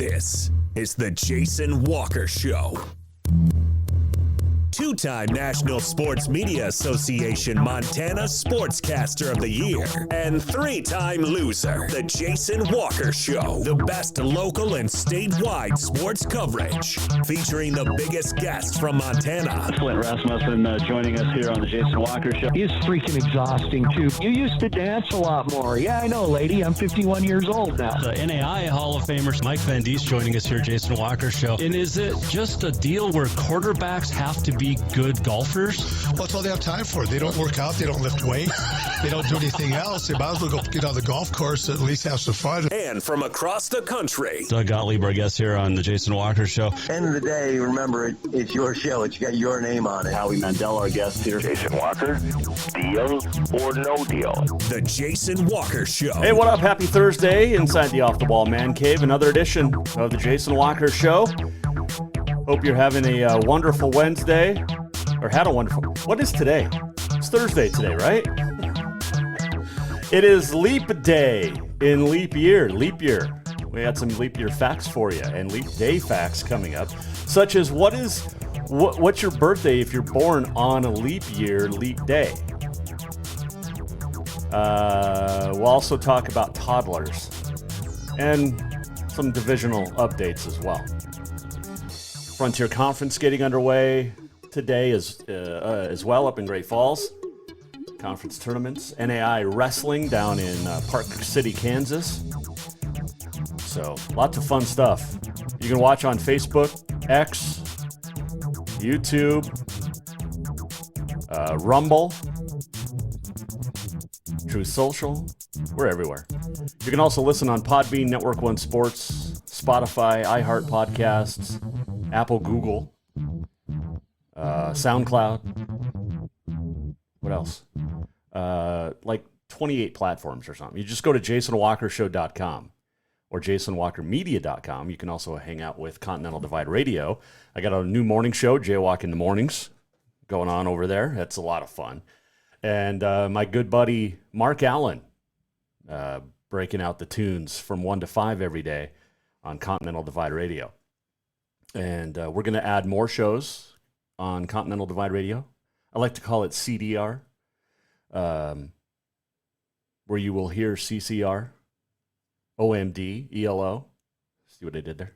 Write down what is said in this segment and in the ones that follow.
This is the Jason Walker Show. Two-time National Sports Media Association Montana Sportscaster of the Year and three-time loser, the Jason Walker Show. The best local and statewide sports coverage, featuring the biggest guests from Montana. Flint Rasmussen joining us here on the Jason Walker Show. He's freaking exhausting, too. You used to dance a lot more. Yeah, I know, lady. I'm 51 years old now. The NAI Hall of Famer Mike Van Diest joining us here, Jason Walker Show. And is it just a deal where quarterbacks have to be good golfers? Well, that's all they have time for. They don't work out. They don't lift weight. They don't do anything else. They might as well go get on the golf course, at least have some fun. And from across the country, Doug Gottlieb, our guest here on the Jason Walker Show. End of the day, remember, it's your show. It's got your name on it. Howie Mandel, our guest here. Jason Walker, deal or no deal? the Jason Walker Show. Hey, what up? Happy Thursday inside the Off the Wall Mancave. Another edition of the Jason Walker Show. Hope you're having a wonderful Wednesday. Or had a wonderful... What is today? It's Thursday today, right? It is Leap Day in Leap Year. Leap Year. We had some Leap Year facts for you and Leap Day facts coming up, such as what's your birthday if you're born on a leap year, leap day? We'll also talk about toddlers and some divisional updates as well. Frontier Conference getting underway today as well up in Great Falls. Conference tournaments. NAI wrestling down in Park City, Kansas. So lots of fun stuff. You can watch on Facebook, X, YouTube, Rumble, True Social. We're everywhere. You can also listen on Podbean, Network One Sports, Spotify, iHeart Podcasts, Apple, Google, SoundCloud. What else? Like 28 platforms or something. You just go to jasonwalkershow.com or jasonwalkermedia.com. You can also hang out with Continental Divide Radio. I got a new morning show, Jaywalk in the Mornings, going on over there. That's a lot of fun. And my good buddy Mark Allen breaking out the tunes from 1 to 5 every day on Continental Divide Radio. And we're going to add more shows on Continental Divide Radio. I like to call it CDR, where you will hear CCR, OMD, ELO. See what I did there?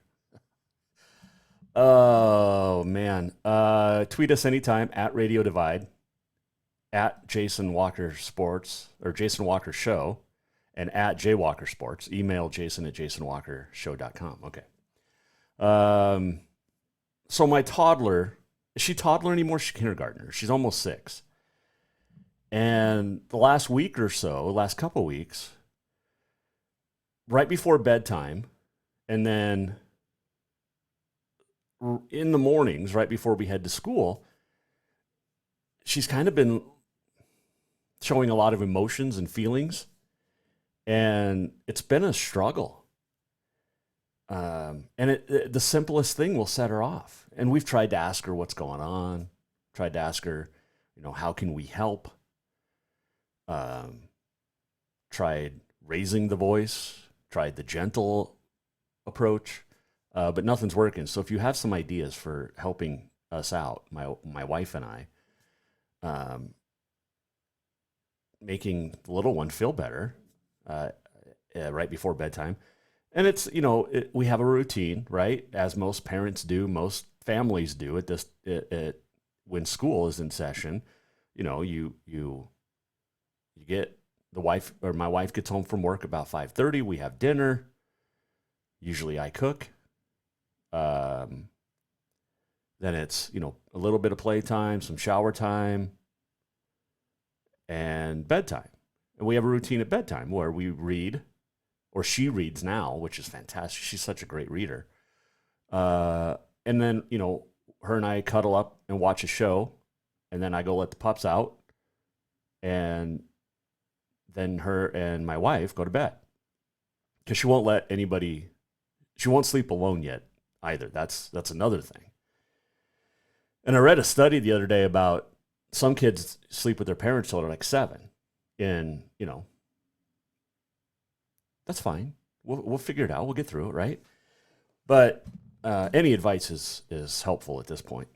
Oh, man. Tweet us anytime at Radio Divide, at Jason Walker Sports, or Jason Walker Show, and at Jaywalker Sports. Email Jason at jasonwalkershow.com. Okay. So my toddler... Is she toddler anymore? She's kindergartner. She's almost 6. And the last week or so, last couple weeks, right before bedtime, and then in the mornings, right before we head to school, she's kind of been showing a lot of emotions and feelings. And it's been a struggle. And the simplest thing will set her off. And we've tried to ask her what's going on, tried to ask her, how can we help? Tried raising the voice, tried the gentle approach, but nothing's working. So if you have some ideas for helping us out, my wife and I, making the little one feel better right before bedtime. And it's, we have a routine, right? As most parents do, most families do when school is in session. You get the wife, or my wife gets home from work about 5:30. We have dinner. Usually I cook. Then it's, a little bit of playtime, some shower time, and bedtime. And we have a routine at bedtime where we read. Or she reads now, which is fantastic. She's such a great reader. And then, her and I cuddle up and watch a show. And then I go let the pups out. And then her and my wife go to bed. Because she won't sleep alone yet either. That's another thing. And I read a study the other day about some kids sleep with their parents till they're like 7. And, that's fine. We'll figure it out. We'll get through it, right? But any advice is helpful at this point.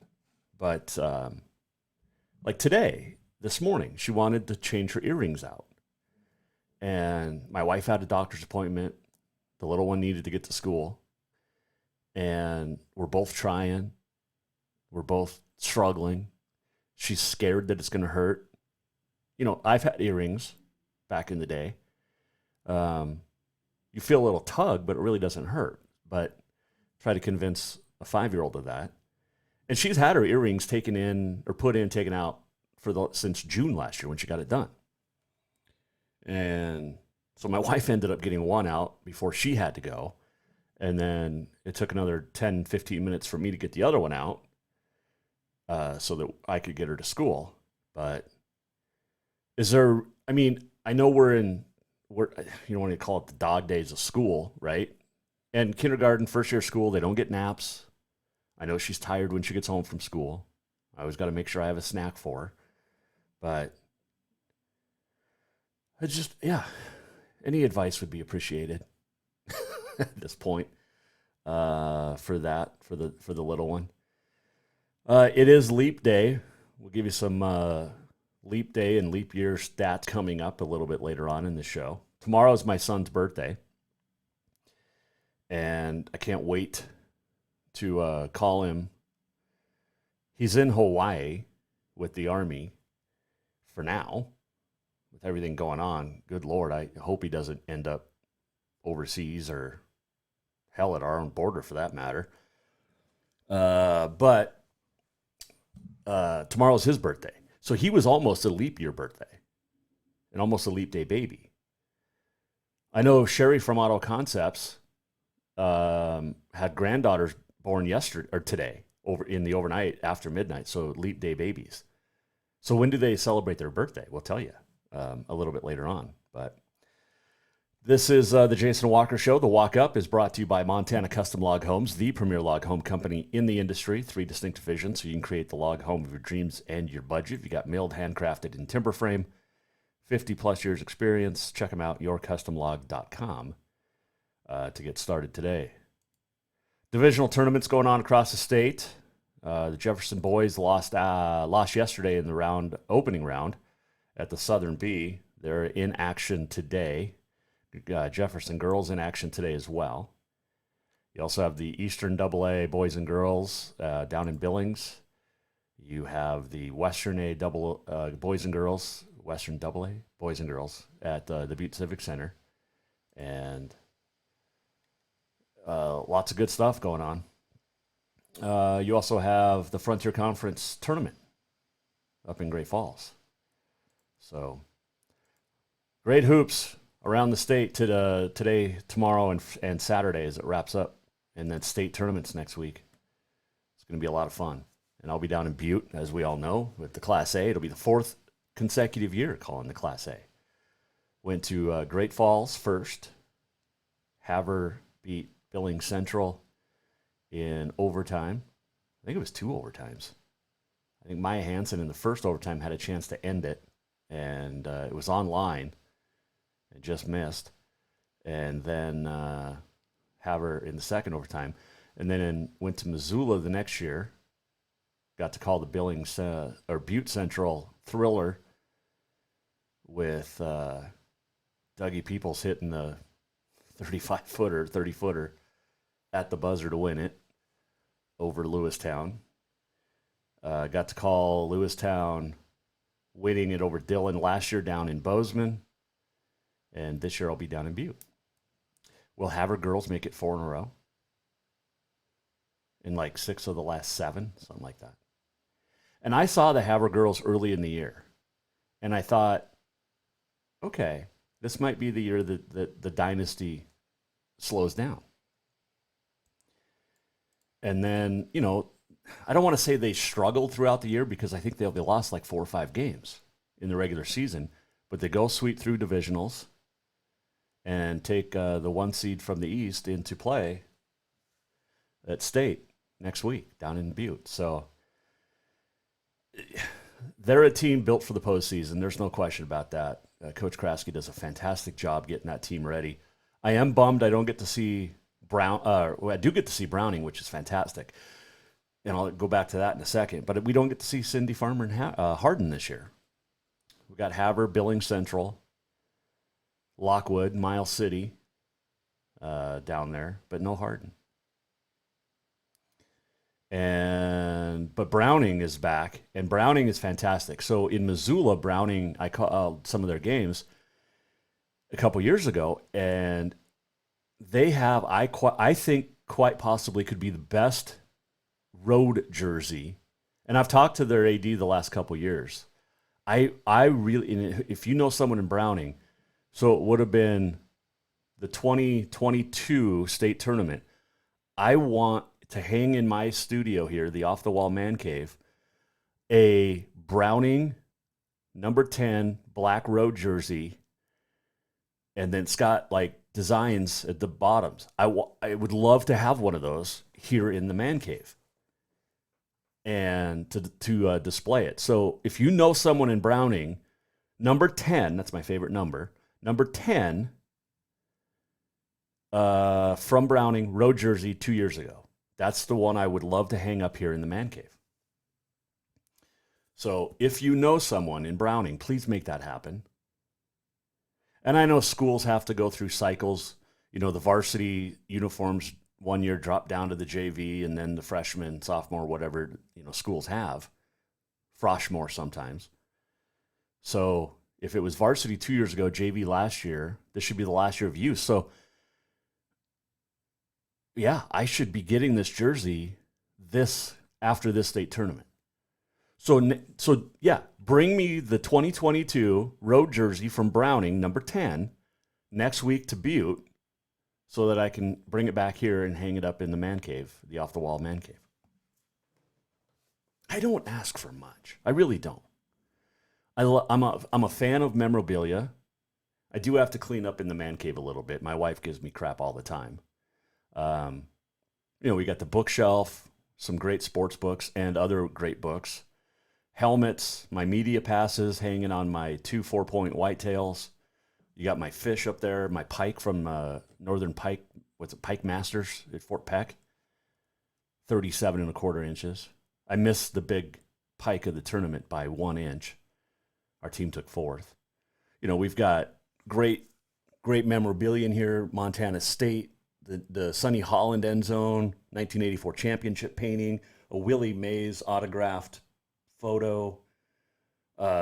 But like this morning, she wanted to change her earrings out. And my wife had a doctor's appointment. The little one needed to get to school. And we're both trying. We're both struggling. She's scared that it's going to hurt. You know, I've had earrings back in the day. You feel a little tug, but it really doesn't hurt. But try to convince a 5-year-old of that. And she's had her earrings taken out since June last year when she got it done. And so my wife ended up getting one out before she had to go. And then it took another 10, 15 minutes for me to get the other one out so that I could get her to school. But I know we're you don't want to call it the dog days of school, right? And kindergarten, first year of school, they don't get naps. I know she's tired when she gets home from school. I always got to make sure I have a snack for her. But any advice would be appreciated at this point for the little one. It is Leap Day. We'll give you some Leap Day and leap year stats coming up a little bit later on in the show. Tomorrow is my son's birthday. And I can't wait to call him. He's in Hawaii with the Army for now, with everything going on. Good Lord, I hope he doesn't end up overseas or hell at our own border for that matter. But tomorrow's his birthday. So he was almost a leap year birthday and almost a leap day baby. I know Sherry from Auto Concepts had granddaughters born today over in the overnight after midnight. So leap day babies. So when do they celebrate their birthday? We'll tell you a little bit later on. But this is the Jason Walker Show. The Walk Up is brought to you by Montana Custom Log Homes, the premier log home company in the industry. 3 distinct divisions, so you can create the log home of your dreams and your budget. You got milled, handcrafted, in timber frame. 50-plus years experience. Check them out, yourcustomlog.com, to get started today. Divisional tournaments going on across the state. The Jefferson boys lost yesterday in the opening round at the Southern B. They're in action today. Jefferson girls in action today as well. You also have the Eastern AA boys and girls down in Billings. You have the Western A boys and girls, Western AA boys and girls at the Butte Civic Center. And lots of good stuff going on. You also have the Frontier Conference tournament up in Great Falls. So, great hoops around the state today, tomorrow, and Saturday as it wraps up. And then state tournaments next week. It's going to be a lot of fun. And I'll be down in Butte, as we all know, with the Class A. It'll be the 4th consecutive year calling the Class A. Went to Great Falls first. Havre beat Billings Central in overtime. I think it was 2 overtimes. I think Maya Hansen in the first overtime had a chance to end it, and it was online and just missed. And then Havre in the second overtime. And then went to Missoula the next year. Got to call the Billings or Butte Central thriller with Dougie Peoples hitting the 35-footer, 30-footer at the buzzer to win it over Lewistown. Got to call Lewistown winning it over Dillon last year down in Bozeman. And this year I'll be down in Butte. Will Havre girls make it 4 in a row? In like 6 of the last 7, something like that. And I saw the Havre girls early in the year. And I thought, okay, this might be the year that the dynasty slows down. And then, I don't want to say they struggled throughout the year because I think they lost like 4 or 5 games in the regular season. But they go sweep through divisionals and take the 1 seed from the East into play at state next week down in Butte. So they're a team built for the postseason. There's no question about that. Coach Kraske does a fantastic job getting that team ready. I am bummed I don't get to see I do get to see Browning, which is fantastic. And I'll go back to that in a second. But we don't get to see Cindy Farmer and Hardin this year. We got Havre, Billings Central, Lockwood, Miles City down there, but no Hardin. But Browning is back, and Browning is fantastic. So in Missoula, Browning, I called some of their games a couple years ago, and they have, I think, quite possibly could be the best road jersey. And I've talked to their AD the last couple years. I really, if you know someone in Browning, so it would have been the 2022 state tournament. I want to hang in my studio here, the Off the Wall Mancave, a Browning number 10 black road jersey, and then it's got like designs at the bottoms. I would love to have one of those here in the man cave and to display it. So if you know someone in Browning, number 10, that's my favorite number, number 10 from Browning, road jersey 2 years ago. That's the one I would love to hang up here in the man cave. So if you know someone in Browning, please make that happen. And I know schools have to go through cycles. You know, the varsity uniforms 1 year drop down to the JV, and then the freshman, sophomore, whatever, you know, schools have. Froshmore sometimes. So if it was varsity 2 years ago, JV last year, this should be the last year of use. So yeah, I should be getting this jersey after this state tournament. So yeah, bring me the 2022 road jersey from Browning, number 10, next week to Butte, so that I can bring it back here and hang it up in the man cave, the Off the Wall Man Cave. I don't ask for much. I really don't. I'm a fan of memorabilia. I do have to clean up in the man cave a little bit. My wife gives me crap all the time. You know, we got the bookshelf, some great sports books and other great books. Helmets, my media passes hanging on my 2 4-point whitetails. You got my fish up there, my pike from Northern Pike, Pike Masters at Fort Peck, 37.25 inches. I missed the big pike of the tournament by 1 inch. Our team took 4th. You know, we've got great memorabilia in here. Montana State, the Sonny Holland end zone, 1984 championship painting, a Willie Mays autographed photo,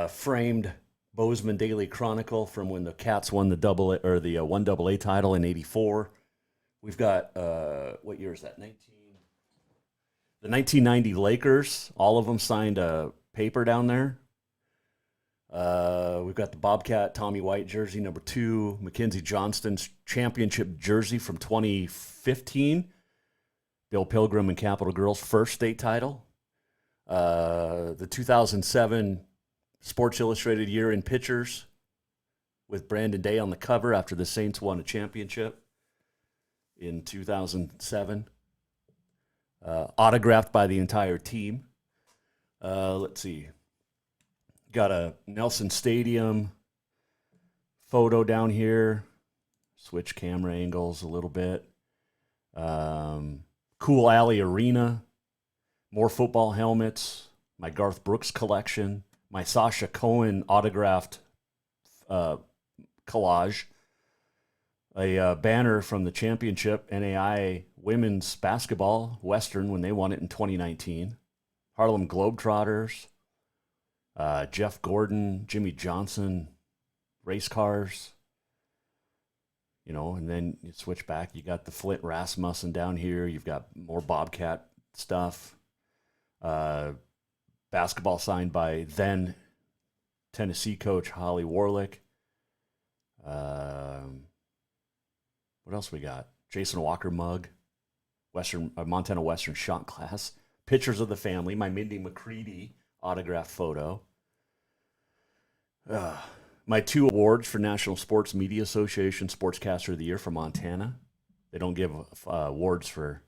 framed Bozeman Daily Chronicle from when the Cats won the 1AA title in '84. We've got what year is that? The 1990 Lakers. All of them signed a paper down there. We've got the Bobcat Tommy White jersey, number 2. Mackenzie Johnston's championship jersey from 2015. Bill Pilgrim and Capital Girls' first state title. The 2007 Sports Illustrated Year in Pictures with Brandon Day on the cover after the Saints won a championship in 2007. Autographed by the entire team. Let's see. Got a Nelson Stadium photo down here. Switch camera angles a little bit. Cool Alley Arena. More football helmets. My Garth Brooks collection. My Sasha Cohen autographed collage. A banner from the championship NAI women's basketball Western when they won it in 2019. Harlem Globetrotters. Jeff Gordon, Jimmy Johnson, race cars, you know, and then you switch back. You got the Flint Rasmussen down here. You've got more Bobcat stuff. Basketball signed by then Tennessee coach Holly Warlick. What else we got? Jason Walker mug, Montana Western shot glass, pictures of the family, my Mindy McCready autographed photo. My 2 awards for National Sports Media Association Sportscaster of the Year for Montana. They don't give awards for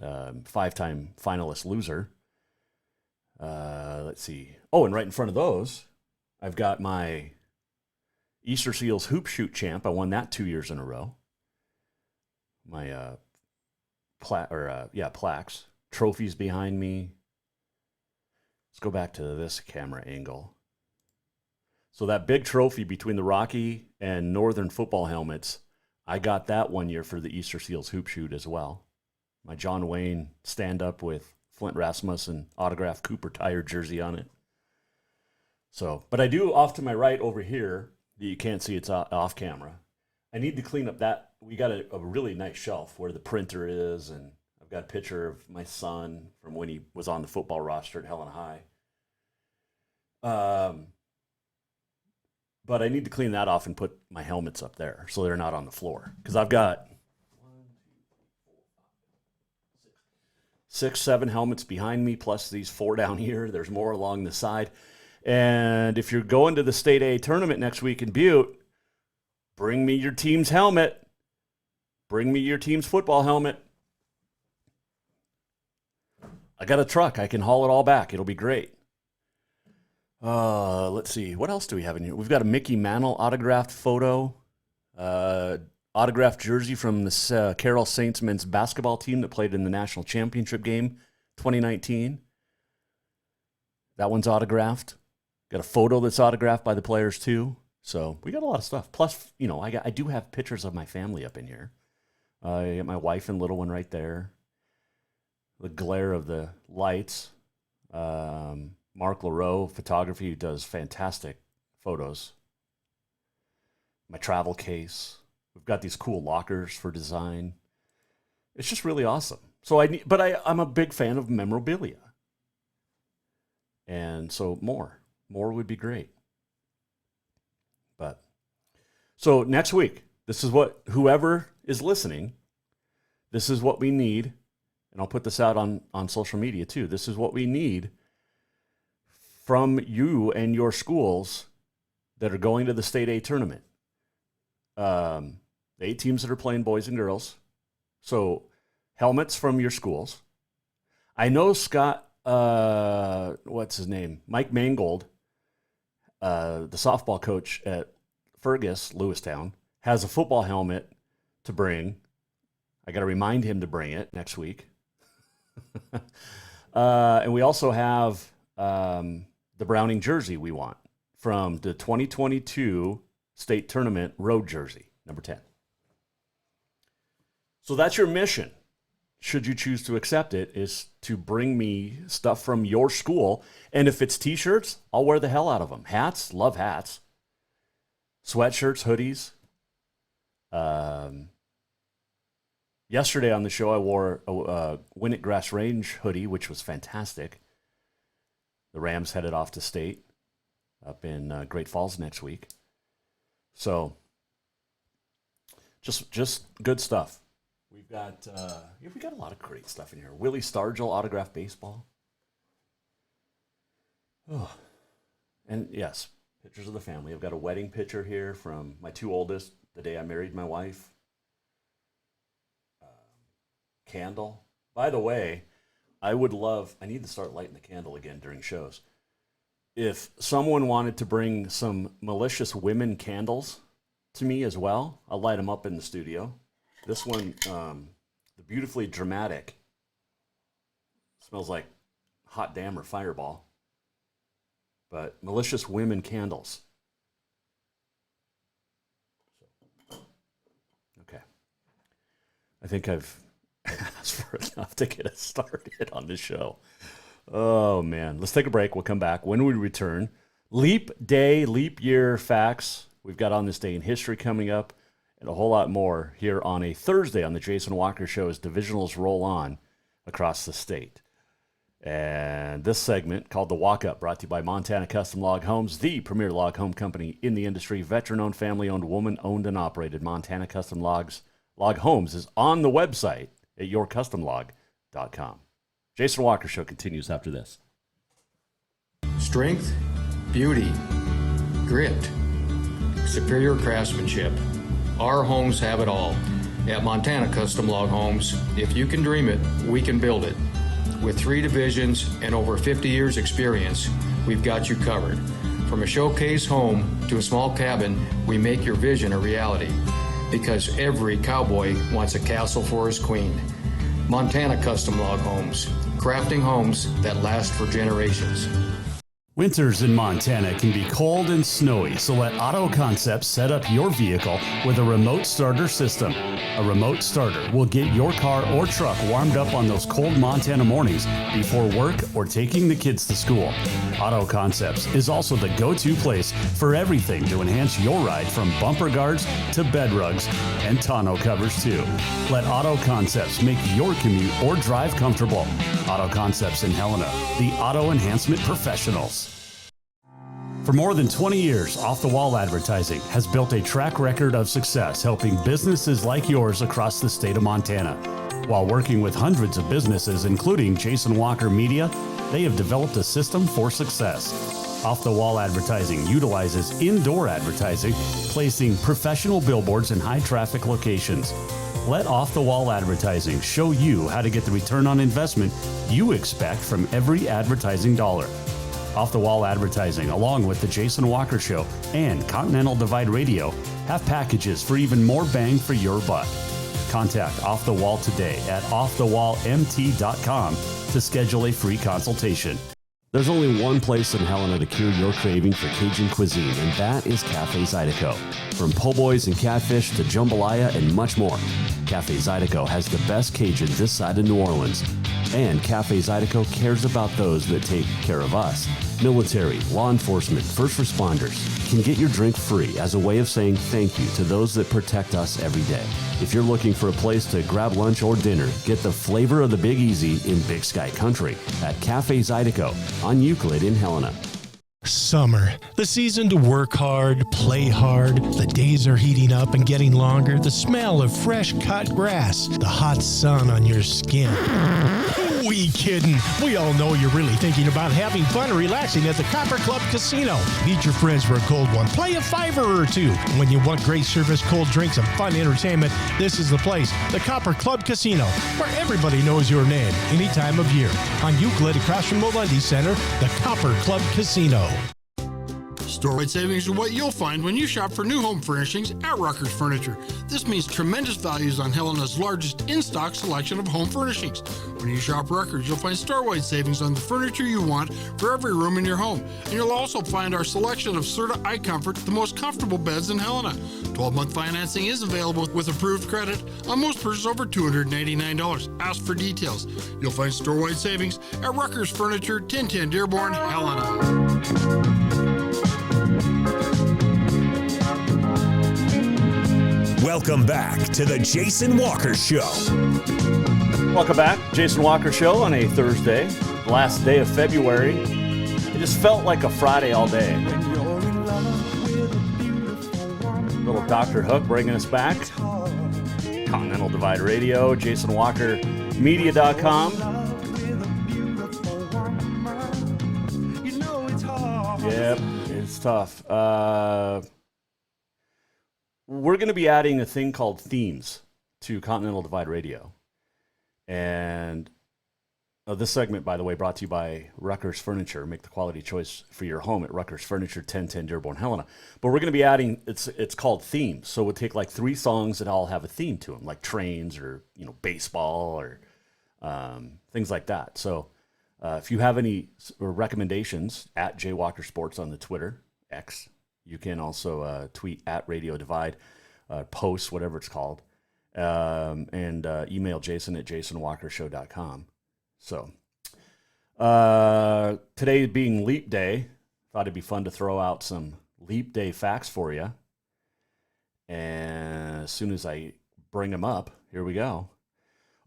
5-time finalist loser. Let's see. Oh, and right in front of those, I've got my Easter Seals Hoop Shoot champ. I won that 2 years in a row. plaques, trophies behind me. Let's go back to this camera angle. So that big trophy between the Rocky and Northern football helmets, I got that one year for the Easter Seals hoop shoot as well. My John Wayne stand-up with Flint Rasmussen autographed Cooper Tire jersey on it. So, but I do off to my right over here, that you can't see, it's off camera. I need to clean up that. We got a really nice shelf where the printer is, and I've got a picture of my son from when he was on the football roster at Helena High. But I need to clean that off and put my helmets up there so they're not on the floor. Because I've got 6, 7 helmets behind me, plus these 4 down here. There's more along the side. And if you're going to the State A tournament next week in Butte, bring me your team's helmet. Bring me your team's football helmet. I got a truck. I can haul it all back. It'll be great. Let's see. What else do we have in here? We've got a Mickey Mantle autographed photo. Autographed jersey from the Carroll Saints men's basketball team that played in the national championship game 2019. That one's autographed. Got a photo that's autographed by the players too. So we got a lot of stuff. Plus, I do have pictures of my family up in here. I got my wife and little one right there. The glare of the lights. Mark LaRoe, photography, who does fantastic photos. My travel case. We've got these cool lockers for design. It's just really awesome. So I'm a big fan of memorabilia. And so more would be great. But so next week, this is what whoever is listening, this is what we need. And I'll put this out on social media too. This is what we need from you and your schools that are going to the State A tournament. The 8 teams that are playing boys and girls. So helmets from your schools. I know Scott, what's his name? Mike Mangold, the softball coach at Fergus, Lewistown, has a football helmet to bring. I got to remind him to bring it next week. And we also have the Browning jersey we want from the 2022 state tournament road jersey, number 10. So that's your mission, should you choose to accept it, is to bring me stuff from your school. And if it's T-shirts, I'll wear the hell out of them. Hats, love hats. Sweatshirts, hoodies. Yesterday on the show, I wore a Winnet Grass Range hoodie, which was fantastic. The Rams headed off to state up in Great Falls next week. So, just good stuff. We got a lot of great stuff in here. Willie Stargell autographed baseball. Oh, and yes, pictures of the family. I've got a wedding picture here from my 2 oldest, the day I married my wife. Candle. By the way, I need to start lighting the candle again during shows. If someone wanted to bring some malicious women candles to me as well, I'll light them up in the studio. This one, the Beautifully Dramatic, smells like hot damn or Fireball. But malicious women candles. Okay. I think I've asked for enough to get us started on this show. Oh, man. Let's take a break. We'll come back. When we return, leap day, leap year facts we've got on this day in history coming up, and a whole lot more here on a Thursday on the Jason Walker Show as divisionals roll on across the state. And this segment, called The Walk Up, brought to you by Montana Custom Log Homes, the premier log home company in the industry, veteran-owned, family-owned, woman-owned, and operated. Montana Custom Log Homes is on the website at yourcustomlog.com. Jason Walker Show continues after this. Strength, beauty, grit, superior craftsmanship. Our homes have it all. At Montana Custom Log Homes, if you can dream it, we can build it. With 3 divisions and over 50 years experience, we've got you covered. From a showcase home to a small cabin, we make your vision a reality. because every cowboy wants a castle for his queen. Montana Custom Log Homes, crafting homes that last for generations. Winters in Montana can be cold and snowy, so let Auto Concepts set up your vehicle with a remote starter system. A remote starter will get your car or truck warmed up on those cold Montana mornings before work or taking the kids to school. Auto Concepts is also the go-to place for everything to enhance your ride, from bumper guards to bed rugs and tonneau covers too. Let Auto Concepts make your commute or drive comfortable. Auto Concepts in Helena, the auto enhancement professionals. For more than 20 years, Off the Wall Advertising has built a track record of success helping businesses like yours across the state of Montana. While working with hundreds of businesses, including Jason Walker Media, they have developed a system for success. Off the Wall Advertising utilizes indoor advertising, placing professional billboards in high traffic locations. Let Off the Wall Advertising show you how to get the return on investment you expect from every advertising dollar. Off the Wall Advertising, along with the Jason Walker Show and Continental Divide Radio, have packages for even more bang for your buck. Contact Off the Wall today at offthewallmt.com to schedule a free consultation. There's only one place in Helena to cure your craving for Cajun cuisine, and that is Cafe Zydeco. From po' boys and catfish to jambalaya and much more, Cafe Zydeco has the best Cajun this side of New Orleans. And Cafe Zydeco cares about those that take care of us. Military, law enforcement, first responders can get your drink free as a way of saying thank you to those that protect us every day. If you're looking for a place to grab lunch or dinner, get the flavor of the Big Easy in Big Sky Country at Cafe Zydeco on Euclid in Helena. Summer, the season to work hard, play hard. The days are heating up and getting longer. The smell of fresh cut grass, the hot sun on your skin. Who we kidding? We all know you're really thinking about having fun and relaxing at the Copper Club Casino. Meet your friends for a cold one. Play a $5 or two. When you want great service, cold drinks, and fun entertainment, this is the place. The Copper Club Casino, where everybody knows your name any time of year. On Euclid, across from the Lundy Center, the Copper Club Casino. Storewide savings are what you'll find when you shop for new home furnishings at Rucker's Furniture. This means tremendous values on Helena's largest in-stock selection of home furnishings. When you shop Rucker's, you'll find storewide savings on the furniture you want for every room in your home. And you'll also find our selection of Serta iComfort, the most comfortable beds in Helena. 12-month financing is available with approved credit on most purchases over $299. Ask for details. You'll find storewide savings at Rucker's Furniture, 1010 Dearborn, Helena. Welcome back to the Jason Walker Show. Welcome back. Jason Walker Show on a Thursday, last day of February. It just felt like a Friday all day. Little Dr. Hook bringing us back. Continental Divide Radio, JasonWalkerMedia.com. Yep, it's tough. We're going to be adding a thing called themes to Continental Divide Radio. And this segment, by the way, brought to you by Rucker's Furniture. Make the quality choice for your home at Rucker's Furniture, 1010 Dearborn, Helena. But we're going to be adding, it's called themes. So we'll take like 3 songs that all have a theme to them, like trains or, baseball or things like that. So if you have any recommendations, at JWalker Sports on the Twitter, X. You can also tweet at Radio Divide, post, whatever it's called, and email Jason at jasonwalkershow.com. So today being Leap Day, thought it'd be fun to throw out some Leap Day facts for you. And as soon as I bring them up, here we go.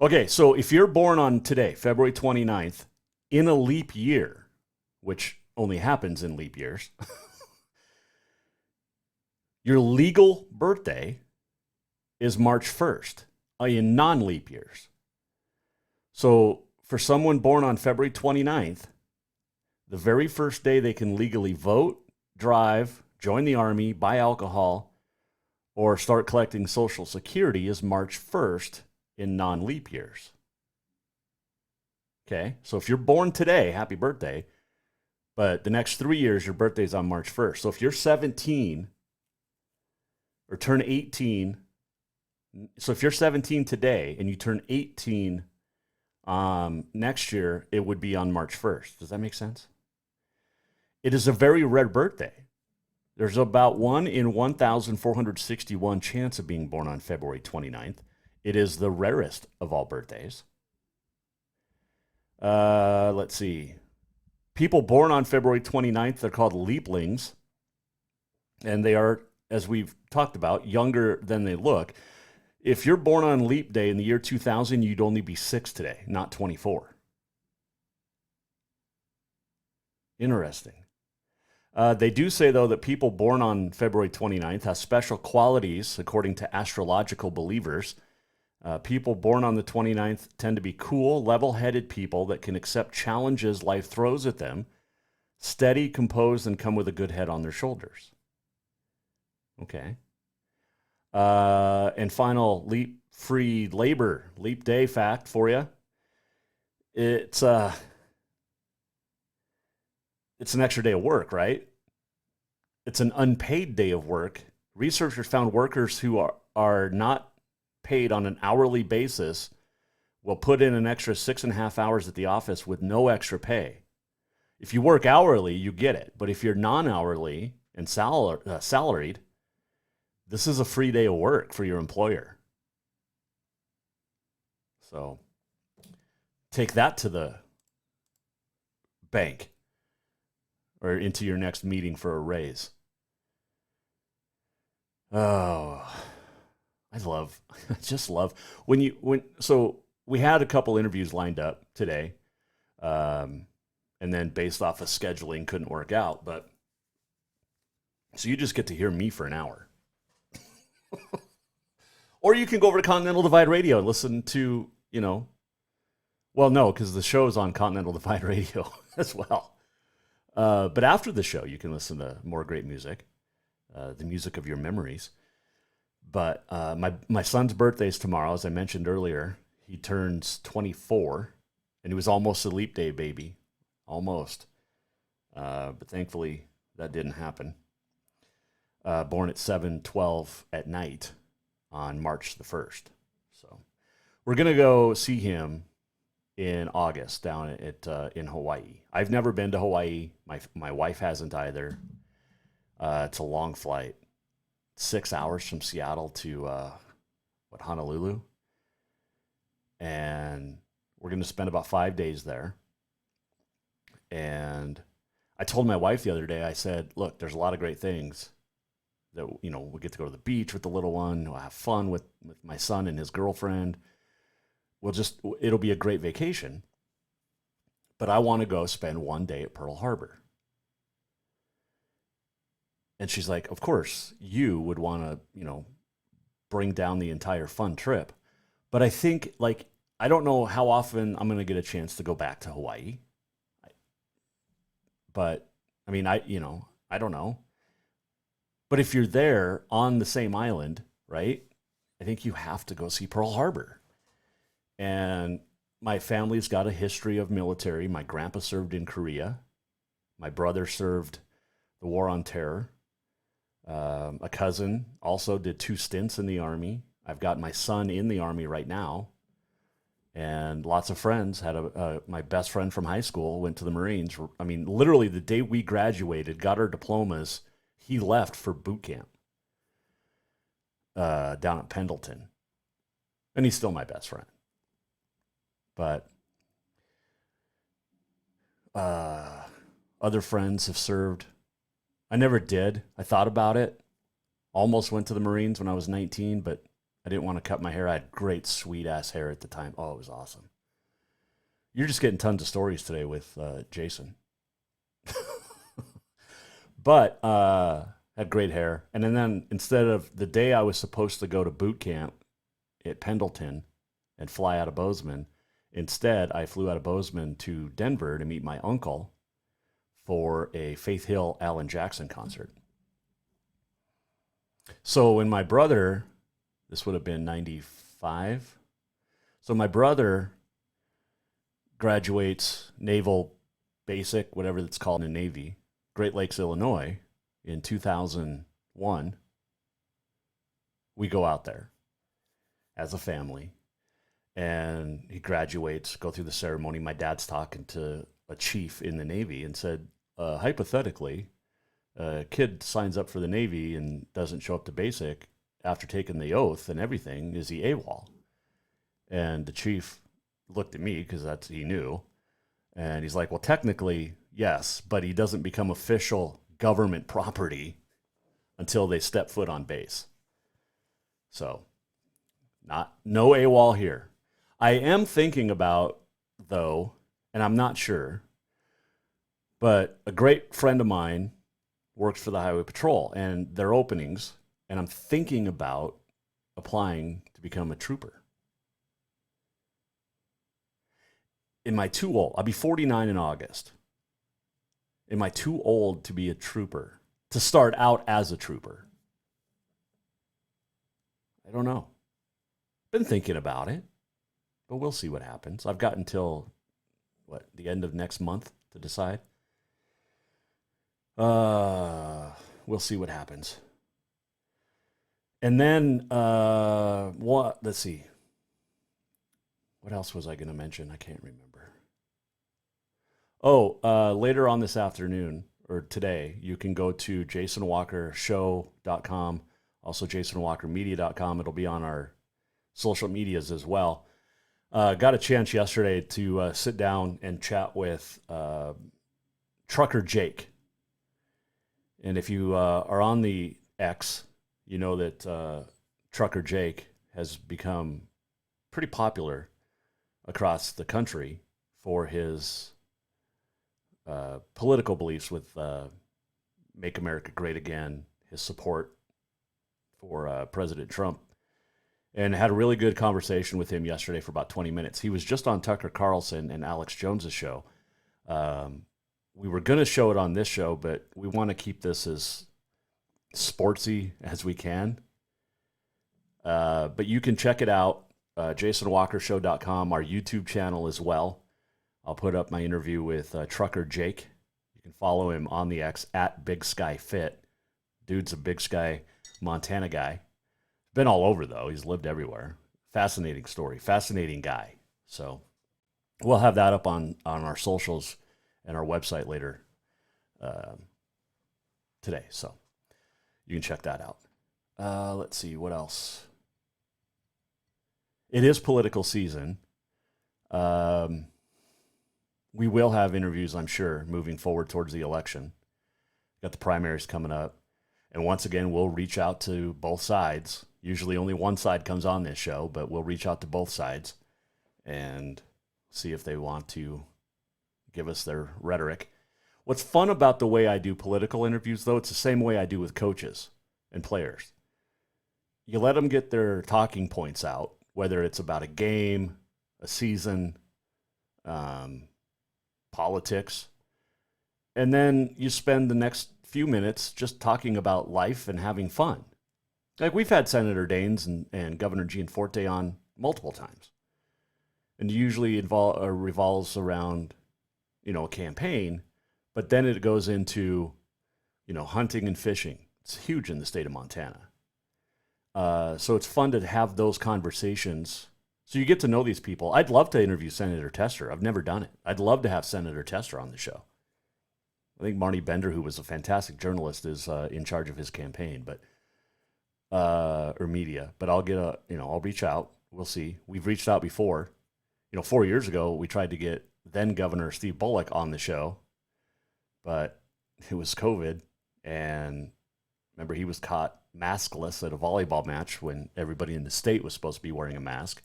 Okay, so if you're born on today, February 29th, in a leap year, which only happens in leap years, your legal birthday is March 1st in non-leap years. So for someone born on February 29th, the very first day they can legally vote, drive, join the Army, buy alcohol, or start collecting Social Security is March 1st in non-leap years. Okay, so if you're born today, happy birthday, but the next 3 years, your birthday's on March 1st. So if you're 17 or turn 18 So if you're 17 today and you turn 18 next year, it would be on March 1st. Does that make sense? It is a very rare birthday. There's about 1 in 1,461 chance of being born on February 29th. It is the rarest of all birthdays. Let's see. People born on February 29th, they're called leaplings. And they are, as we've talked about, younger than they look. If you're born on Leap Day in the year 2000, you'd only be 6 today, not 24. Interesting. They do say, though, that people born on February 29th have special qualities, according to astrological believers. People born on the 29th tend to be cool, level-headed people that can accept challenges life throws at them, steady, composed, and come with a good head on their shoulders. Okay. And final leap-free labor, Leap Day fact for you. It's an extra day of work, right? It's an unpaid day of work. Researchers found workers who are not paid on an hourly basis will put in an extra 6.5 hours at the office with no extra pay. If you work hourly, you get it. But if you're non-hourly and salaried, this is a free day of work for your employer. So take that to the bank or into your next meeting for a raise. Oh, I just love so we had a couple interviews lined up today. And then based off of scheduling couldn't work out, but so you just get to hear me for an hour. Or you can go over to Continental Divide Radio and listen to, well, no, because the show's on Continental Divide Radio as well. But after the show, you can listen to more great music, the music of your memories. But my son's birthday is tomorrow, as I mentioned earlier. He turns 24, and he was almost a Leap Day baby. Almost. But thankfully, that didn't happen. Born at 7:12 at night on March the 1st. So we're going to go see him in August down at in Hawaii. I've never been to Hawaii. My wife hasn't either. It's a long flight. 6 hours from Seattle to Honolulu. And we're going to spend about 5 days there. And I told my wife the other day, I said, look, there's a lot of great things that, we get to go to the beach with the little one. We'll have fun with my son and his girlfriend. It'll be a great vacation. But I want to go spend 1 day at Pearl Harbor. And she's like, of course, you would want to, bring down the entire fun trip. But I think, I don't know how often I'm going to get a chance to go back to Hawaii. But, I don't know. But if you're there on the same island, right, I think you have to go see Pearl Harbor. And my family's got a history of military. My grandpa served in Korea. My brother served the War on Terror. A cousin also did 2 stints in the Army. I've got my son in the Army right now. And lots of friends my best friend from high school went to the Marines. Literally the day we graduated, got our diplomas, he left for boot camp down at Pendleton. And he's still my best friend. But other friends have served. I never did. I thought about it. Almost went to the Marines when I was 19, but I didn't want to cut my hair. I had great, sweet-ass hair at the time. Oh, it was awesome. You're just getting tons of stories today with Jason. But had great hair. And then instead of the day I was supposed to go to boot camp at Pendleton and fly out of Bozeman, instead I flew out of Bozeman to Denver to meet my uncle for a Faith Hill Alan Jackson concert. So when my brother, this would have been 95. So my brother graduates Naval Basic, whatever it's called in the Navy, Great Lakes, Illinois, in 2001. We go out there. has a family, and he graduates, go through the ceremony. My dad's talking to a chief in the Navy and said, hypothetically, a kid signs up for the Navy and doesn't show up to basic after taking the oath and everything, is he AWOL? And the chief looked at me because he knew. And he's like, well, technically, yes, but he doesn't become official government property until they step foot on base. So, no AWOL here. I am thinking about, though, and I'm not sure, but a great friend of mine works for the Highway Patrol, and their openings, and I'm thinking about applying to become a trooper. Am I too old? I'll be 49 in August. Am I too old to be a trooper, to start out as a trooper? I don't know. Been thinking about it, but we'll see what happens. I've got until, the end of next month to decide. We'll see what happens. And then, let's see. What else was I going to mention? I can't remember. Later on this afternoon, or today, you can go to jasonwalkershow.com, also jasonwalkermedia.com. It'll be on our social medias as well. Got a chance yesterday to sit down and chat with Trucker Jake. And if you are on the X, you know that Trucker Jake has become pretty popular across the country for his political beliefs with Make America Great Again, his support for President Trump, and had a really good conversation with him yesterday for about 20 minutes. He was just on Tucker Carlson and Alex Jones's show. We were going to show it on this show, but we want to keep this as sportsy as we can. But you can check it out, jasonwalkershow.com, our YouTube channel as well. I'll put up my interview with Trucker Jake. You can follow him on the X at Big Sky Fit. Dude's a Big Sky, Montana guy. Been all over, though. He's lived everywhere. Fascinating story. Fascinating guy. So we'll have that up on our socials and our website later today. So you can check that out. Let's see. What else? It is political season. We will have interviews, I'm sure, moving forward towards the election. Got the primaries coming up. And once again, we'll reach out to both sides. Usually only one side comes on this show, but we'll reach out to both sides and see if they want to give us their rhetoric. What's fun about the way I do political interviews, though, it's the same way I do with coaches and players. You let them get their talking points out, whether it's about a game, a season, politics, and then you spend the next few minutes just talking about life and having fun. Like we've had Senator Daines and Governor Gianforte on multiple times, and usually revolves around, a campaign, but then it goes into, hunting and fishing. It's huge in the state of Montana. So it's fun to have those conversations. So you get to know these people. I'd love to interview Senator Tester. I've never done it. I'd love to have Senator Tester on the show. I think Marnie Bender, who was a fantastic journalist, is in charge of his campaign, or media. But I'll I'll reach out. We'll see. We've reached out before. 4 years ago, we tried to get then Governor Steve Bullock on the show, but it was COVID, and remember he was caught maskless at a volleyball match when everybody in the state was supposed to be wearing a mask.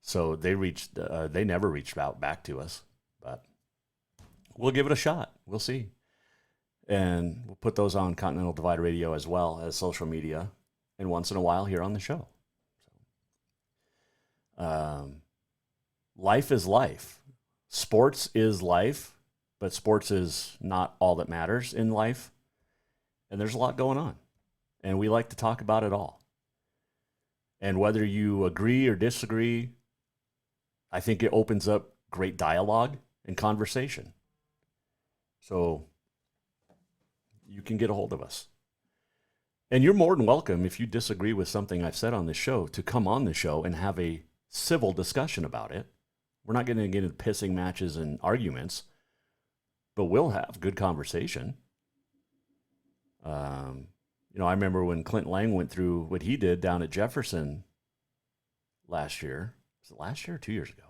So they never reached out back to us, but we'll give it a shot. We'll see. And we'll put those on Continental Divide Radio as well as social media, and once in a while here on the show. Life is life. Sports is life, but sports is not all that matters in life. And there's a lot going on, and we like to talk about it all. And whether you agree or disagree, I think it opens up great dialogue and conversation. So you can get a hold of us. And you're more than welcome, if you disagree with something I've said on this show, to come on the show and have a civil discussion about it. We're not going to get into pissing matches and arguments, but we'll have good conversation. I remember when Clint Lang went through what he did down at Jefferson last year. Was it last year or 2 years ago?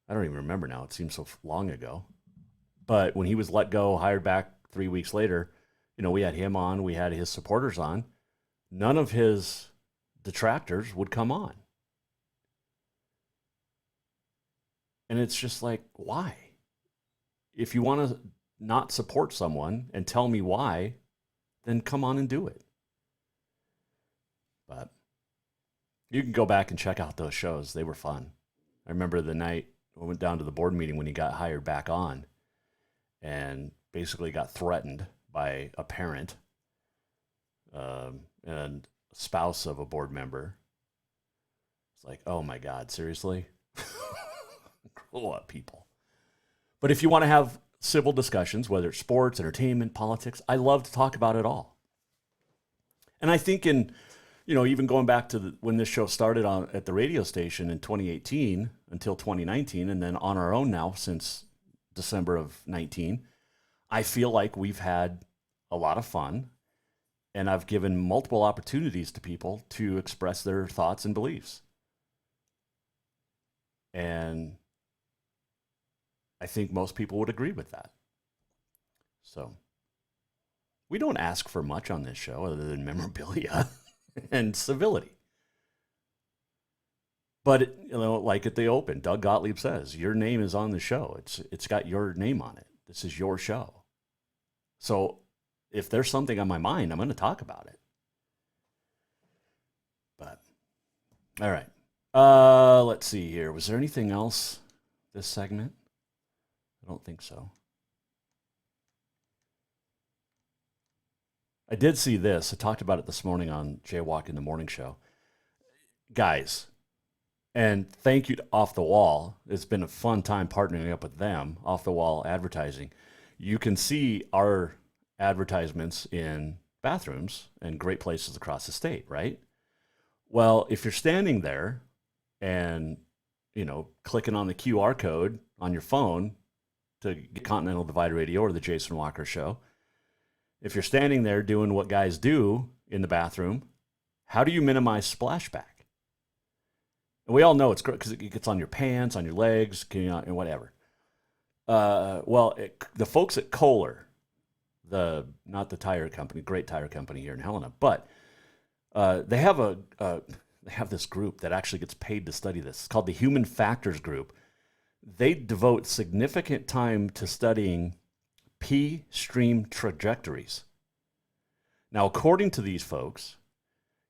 I don't even remember now. It seems so long ago. But when he was let go, hired back 3 weeks later, we had him on. We had his supporters on. None of his detractors would come on. And it's just like, why? If you want to not support someone and tell me why, then come on and do it. But you can go back and check out those shows. They were fun. I remember the night I went down to the board meeting when he got hired back on and basically got threatened by a parent and spouse of a board member. It's like, oh my God, seriously? Grow up, people. But if you want to have civil discussions, whether it's sports, entertainment, politics, I love to talk about it all. And I think even going back to when this show started at the radio station in 2018 until 2019, and then on our own now since December of 19, I feel like we've had a lot of fun, and I've given multiple opportunities to people to express their thoughts and beliefs. And I think most people would agree with that. So we don't ask for much on this show other than memorabilia and civility. But, like at the Open, Doug Gottlieb says, your name is on the show. It's got your name on it. This is your show. So if there's something on my mind, I'm going to talk about it. But, all right. Let's see here. Was there anything else this segment? I don't think so. I did see this. I talked about it this morning on Jaywalk in the Morning Show. Guys, and thank you to Off the Wall. It's been a fun time partnering up with them, Off the Wall Advertising. You can see our advertisements in bathrooms and great places across the state, right? Well, if you're standing there and, clicking on the QR code on your phone to get Continental Divide Radio or the Jason Walker Show, if you're standing there doing what guys do in the bathroom, how do you minimize splashback? And we all know it's great because it gets on your pants, on your legs, and whatever. The folks at Kohler, not the tire company, great tire company here in Helena, but they have this group that actually gets paid to study this. It's called the Human Factors Group. They devote significant time to studying P stream trajectories. Now, according to these folks,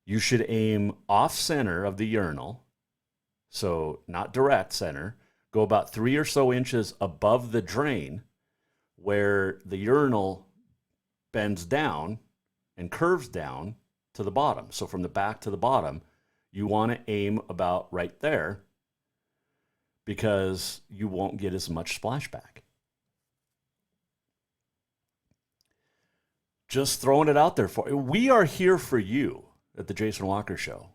you should aim off center of the urinal, so not direct center, go about 3 or so inches above the drain where the urinal bends down and curves down to the bottom. So from the back to the bottom, you want to aim about right there because you won't get as much splashback. Just throwing it out there for you. We are here for you at the Jason Walker Show.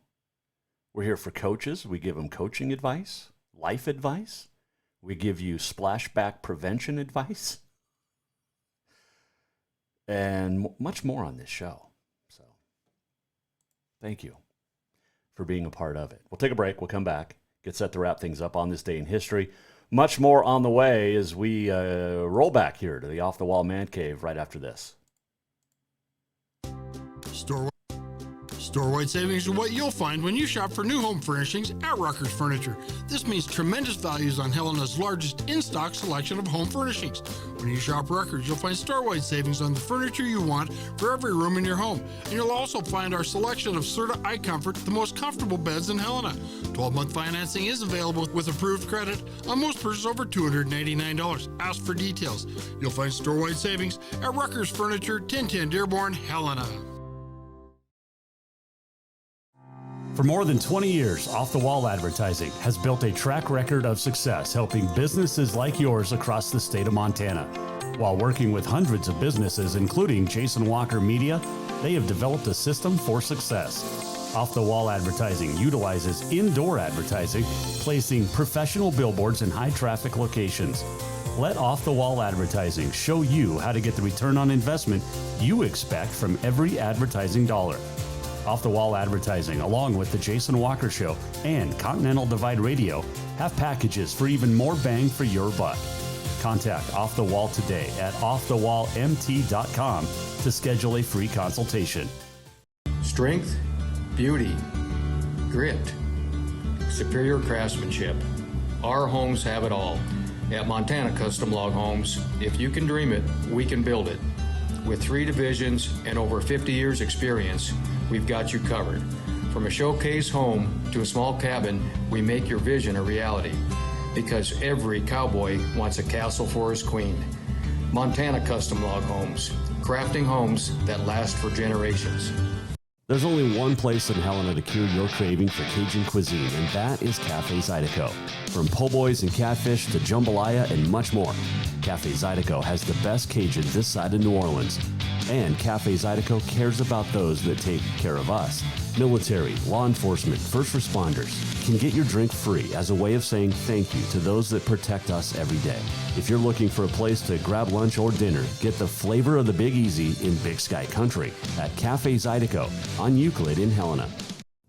We're here for coaches. We give them coaching advice, life advice. We give you splashback prevention advice. And much more on this show. So, thank you for being a part of it. We'll take a break. We'll come back. Get set to wrap things up on this day in history. Much more on the way as we roll back here to the Off the Wall Mancave right after this. Store-wide savings are what you'll find when you shop for new home furnishings at Rucker's Furniture. This means tremendous values on Helena's largest in-stock selection of home furnishings. When you shop Rucker's, you'll find store-wide savings on the furniture you want for every room in your home. And you'll also find our selection of Serta iComfort, the most comfortable beds in Helena. 12-month financing is available with approved credit on most purchases over $289. Ask for details. You'll find store-wide savings at Rucker's Furniture, 1010 Dearborn, Helena. For more than 20 years, Off the Wall Advertising has built a track record of success helping businesses like yours across the state of Montana. While working with hundreds of businesses, including Jason Walker Media, they have developed a system for success. Off the Wall Advertising utilizes indoor advertising, placing professional billboards in high-traffic locations. Let Off the Wall Advertising show you how to get the return on investment you expect from every advertising dollar. Off the Wall Advertising, along with The Jason Walker Show and Continental Divide Radio, have packages for even more bang for your buck. Contact Off the Wall today at offthewallmt.com to schedule a free consultation. Strength, beauty, grit, superior craftsmanship. Our homes have it all. At Montana Custom Log Homes, if you can dream it, we can build it. With 3 divisions and over 50 years experience, we've got you covered. From a showcase home to a small cabin, we make your vision a reality. Because every cowboy wants a castle for his queen. Montana Custom Log Homes, crafting homes that last for generations. There's only one place in Helena to cure your craving for Cajun cuisine, and that is Cafe Zydeco. From po' boys and catfish to jambalaya and much more, Cafe Zydeco has the best Cajun this side of New Orleans. And Cafe Zydeco cares about those that take care of us. Military, law enforcement, first responders can get your drink free as a way of saying thank you to those that protect us every day. If you're looking for a place to grab lunch or dinner, get the flavor of the Big Easy in Big Sky Country at Cafe Zydeco on Euclid in Helena.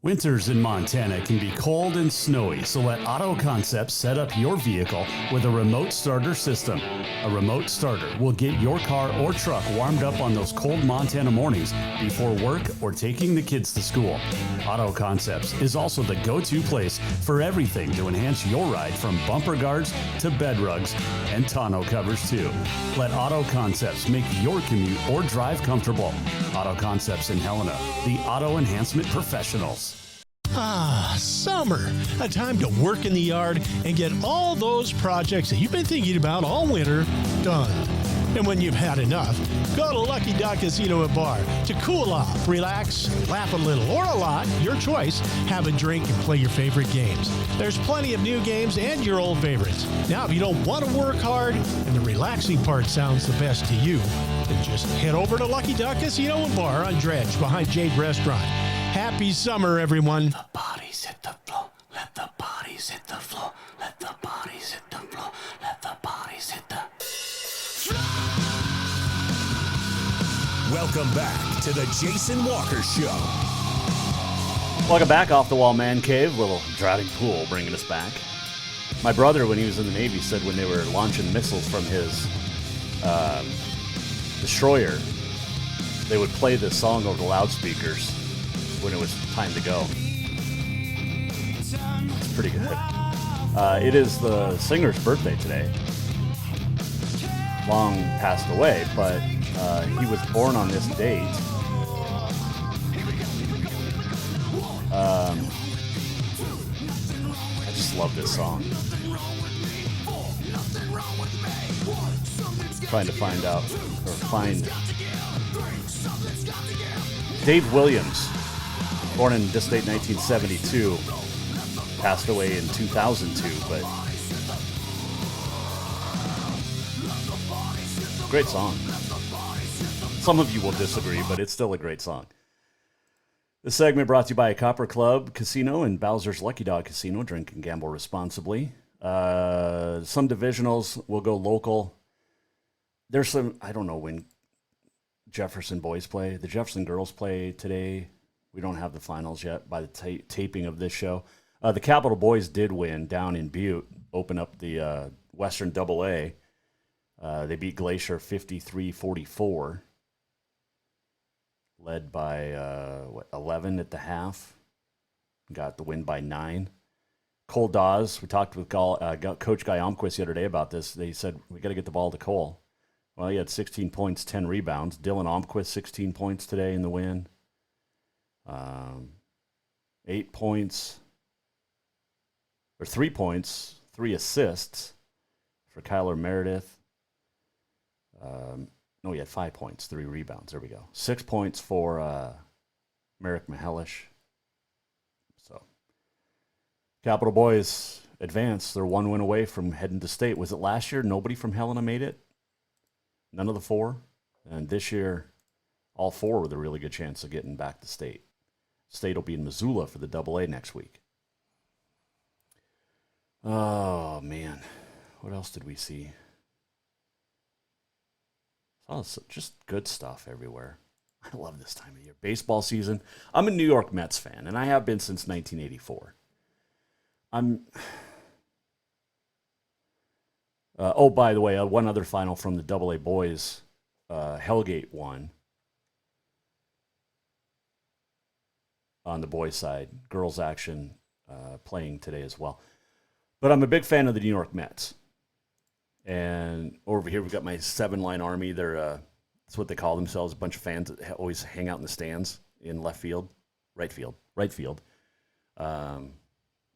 Winters in Montana can be cold and snowy, so let Auto Concepts set up your vehicle with a remote starter system. A remote starter will get your car or truck warmed up on those cold Montana mornings before work or taking the kids to school. Auto Concepts is also the go-to place for everything to enhance your ride, from bumper guards to bed rugs and tonneau covers too. Let Auto Concepts make your commute or drive comfortable. Auto Concepts in Helena, the auto enhancement professionals. Ah, summer. A time to work in the yard and get all those projects that you've been thinking about all winter done. And when you've had enough, go to Lucky Duck Casino and Bar to cool off, relax, laugh a little or a lot, your choice, have a drink and play your favorite games. There's plenty of new games and your old favorites. Now, if you don't want to work hard and the relaxing part sounds the best to you, then just head over to Lucky Duck Casino and Bar on Dredge behind Jade Restaurant. Happy summer, everyone. The bodies hit the floor. Let the bodies hit the floor. Let the bodies hit the floor. Let the bodies hit the Welcome back to the Jason Walker Show. Welcome back, Off the Wall Mancave. Little drowning pool bringing us back. My brother, when he was in the Navy, said when they were launching missiles from his destroyer, they would play this song over the loudspeakers when it was time to go. It's pretty good. It is the singer's birthday today. Long passed away, but he was born on this date. I just love this song. Trying to find Dave Williams, born in this date 1972, passed away in 2002, but great song. Some of you will disagree, but it's still a great song. This segment brought to you by Copper Club Casino and Bowser's Lucky Dog Casino. Drink and gamble responsibly. Some divisionals will go local. There's some, I don't know when Jefferson boys play. The Jefferson girls play today. We don't have the finals yet by the taping of this show. The Capital boys did win down in Butte, open up the Western AA. They beat Glacier 53-44, led by 11 at the half. Got the win by 9. Cole Dawes, we talked with Coach Guy Almquist the other day about this. They said, we got to get the ball to Cole. Well, he had 16 points, 10 rebounds. Dylan Almquist, 16 points today in the win. 8 points, or 3 points, 3 assists for Kyler Meredith. No, he had 5 points, 3 rebounds. There we go. 6 points for Merrick Mahelish. So, Capital boys advance. They're 1 win away from heading to state. Was it last year nobody from Helena made it? none of the 4. And this year, all 4 with a really good chance of getting back to state. State will be in Missoula for the AA next week. Oh, man. What else did we see? Oh, just good stuff everywhere. I love this time of year. Baseball season. I'm a New York Mets fan, and I have been since 1984. By the way, one other final from the AA boys. Hellgate won on the boys' side. Girls action playing today as well. But I'm a big fan of the New York Mets. And over here we've got my 7-line army. They're that's what they call themselves. A bunch of fans that always hang out in the stands in right field.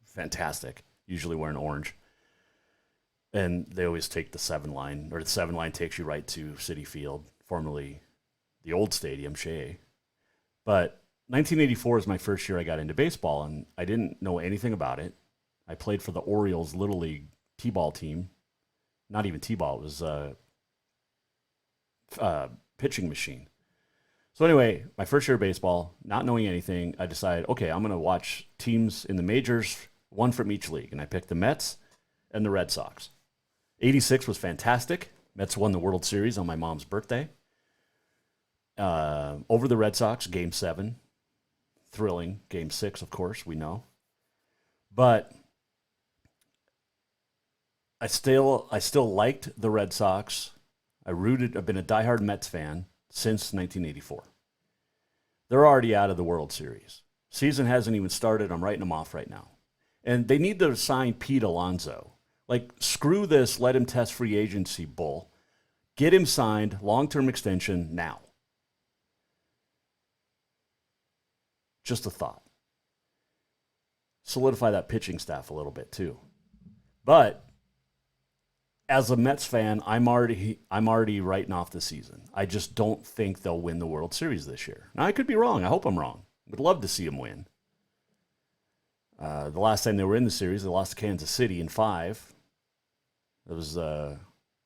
Fantastic. Usually wearing orange. And they always take the 7-line, or the 7-line takes you right to Citi Field, formerly the old stadium, Shea. But 1984 is my first year I got into baseball, and I didn't know anything about it. I played for the Orioles Little League T-ball team. Not even T-ball, it was a pitching machine. So anyway, my first year of baseball, not knowing anything, I decided, okay, I'm going to watch teams in the majors, one from each league. And I picked the Mets and the Red Sox. 86 was fantastic. Mets won the World Series on my mom's birthday. Over the Red Sox, Game 7. Thrilling. Game 6, of course, we know. But I still liked the Red Sox. I've been a diehard Mets fan since 1984. They're already out of the World Series. Season hasn't even started. I'm writing them off right now. And they need to sign Pete Alonso. Like, screw this, let him test free agency bull. Get him signed, long-term extension now. Just a thought. Solidify that pitching staff a little bit too. But as a Mets fan, I'm already writing off the season. I just don't think they'll win the World Series this year. Now, I could be wrong. I hope I'm wrong. Would love to see them win. The last time they were in the series, they lost to Kansas City in 5. It was the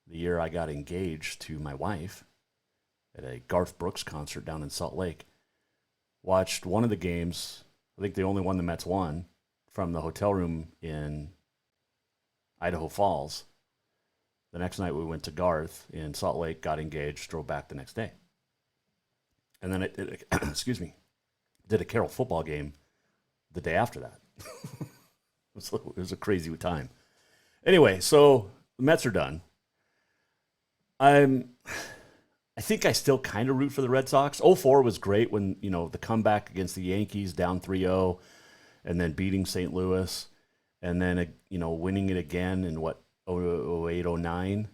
year I got engaged to my wife at a Garth Brooks concert down in Salt Lake. Watched one of the games. I think the only one the Mets won, from the hotel room in Idaho Falls. The next night we went to Garth in Salt Lake, got engaged, drove back the next day. And then did a Carroll football game the day after that. It was a crazy time. Anyway, so the Mets are done. I think I still kind of root for the Red Sox. 04 was great when, the comeback against the Yankees down 3-0 and then beating St. Louis and then, winning it again in 08, 09.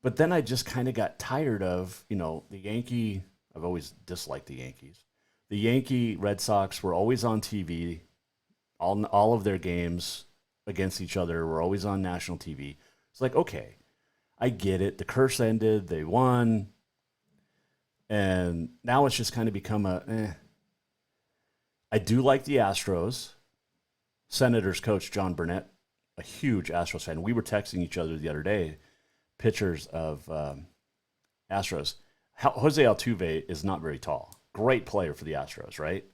But then I just kind of got tired of, I've always disliked the Yankees. The Yankee Red Sox were always on TV. All of their games against each other were always on national TV. It's like, okay, I get it. The curse ended. They won. And now it's just kind of become I do like the Astros. Senators coach John Burnett, a huge Astros fan. We were texting each other the other day, pictures of Astros. Jose Altuve is not very tall. Great player for the Astros, right?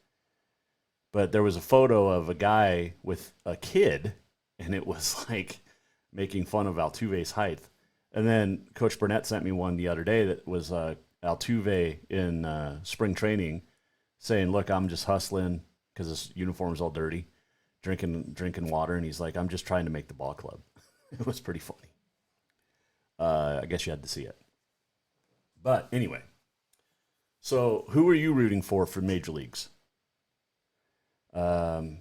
But there was a photo of a guy with a kid, and it was like making fun of Altuve's height. And then Coach Burnett sent me one the other day that was Altuve in spring training saying, look, I'm just hustling because his uniform's all dirty, drinking water. And he's like, I'm just trying to make the ball club. It was pretty funny. I guess you had to see it. But anyway, so who are you rooting for Major Leagues? The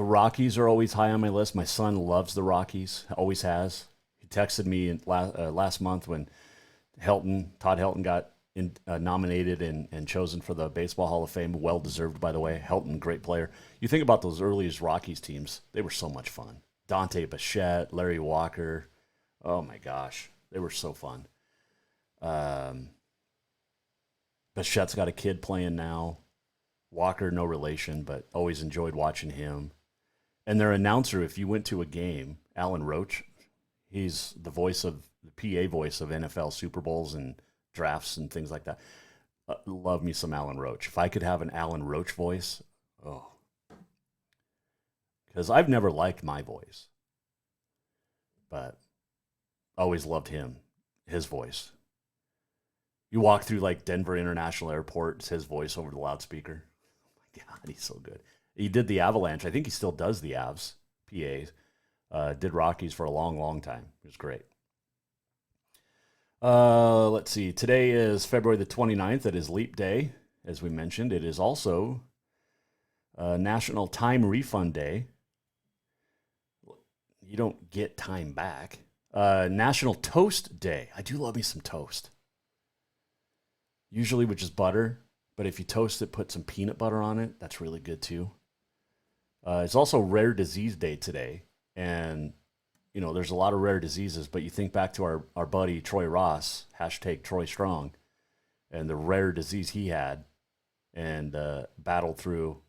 Rockies are always high on my list. My son loves the Rockies, always has. He texted me last month when Todd Helton got nominated and chosen for the Baseball Hall of Fame. Well-deserved, by the way. Helton, great player. You think about those earliest Rockies teams, they were so much fun. Dante Bichette, Larry Walker. Oh, my gosh. They were so fun. Bichette's got a kid playing now. Walker, no relation, but always enjoyed watching him. And their announcer, if you went to a game, Alan Roach, He's the voice of the PA voice of NFL Super Bowls and drafts and things like that. Love me some Alan Roach. If I could have an Alan Roach voice, because I've never liked my voice, but always loved his voice. You walk through like Denver International Airport, it's his voice over the loudspeaker. Oh my God, he's so good. He did the Avalanche. I think he still does the Avs, PAs. Did Rockies for a long, long time. It was great. Let's see. Today is February the 29th. It is Leap Day, as we mentioned. It is also National Time Refund Day. You don't get time back. National Toast Day. I do love me some toast. Usually with just butter, but if you toast it, put some peanut butter on it. That's really good too. It's also Rare Disease Day today. And, you know, there's a lot of rare diseases, but you think back to our buddy Troy Ross, hashtag Troy Strong, and the rare disease he had and battled through.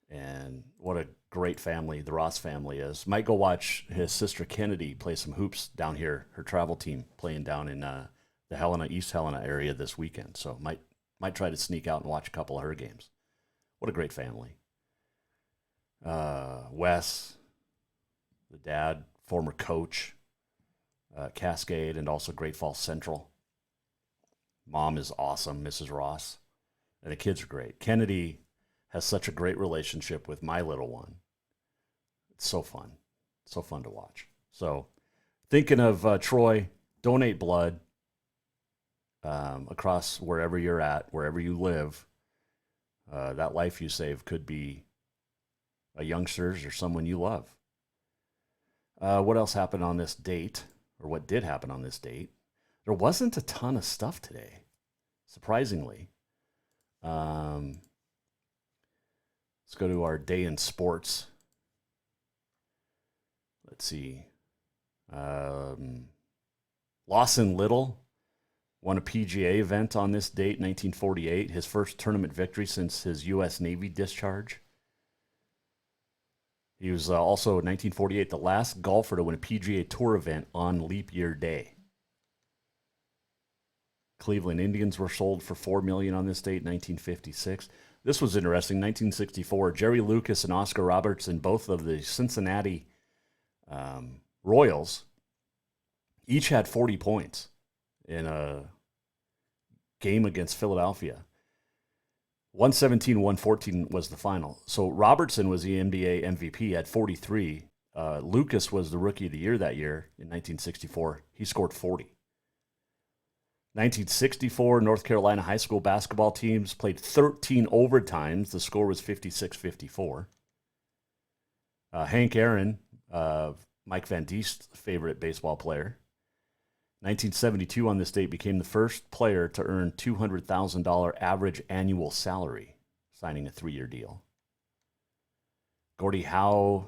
And what a great family the Ross family is. Might go watch his sister Kennedy play some hoops down here, her travel team playing down in the Helena, East Helena area this weekend. So might try to sneak out and watch a couple of her games. What a great family. Wes, the dad, former coach, Cascade, and also Great Falls Central. Mom is awesome, Mrs. Ross. And the kids are great. Kennedy has such a great relationship with my little one. It's so fun. So fun to watch. So thinking of Troy, donate blood across wherever you're at, wherever you live. That life you save could be a youngster's or someone you love. What else happened on this date, or what did happen on this date? There wasn't a ton of stuff today, surprisingly. Let's go to our day in sports. Let's see. Lawson Little won a PGA event on this date, 1948, his first tournament victory since his U.S. Navy discharge. He was also, in 1948, the last golfer to win a PGA Tour event on Leap Year Day. Cleveland Indians were sold for $4 million on this date, 1956. This was interesting. 1964, Jerry Lucas and Oscar Robertson, both of the Cincinnati Royals, each had 40 points in a game against Philadelphia. 117-114 was the final. So Robertson was the NBA MVP at 43. Lucas was the Rookie of the Year that year in 1964. He scored 40. 1964, North Carolina high school basketball teams played 13 overtimes. The score was 56-54. Hank Aaron, Mike Van Diest's favorite baseball player, 1972 on this date became the first player to earn $200,000 average annual salary, signing a 3-year deal. Gordie Howe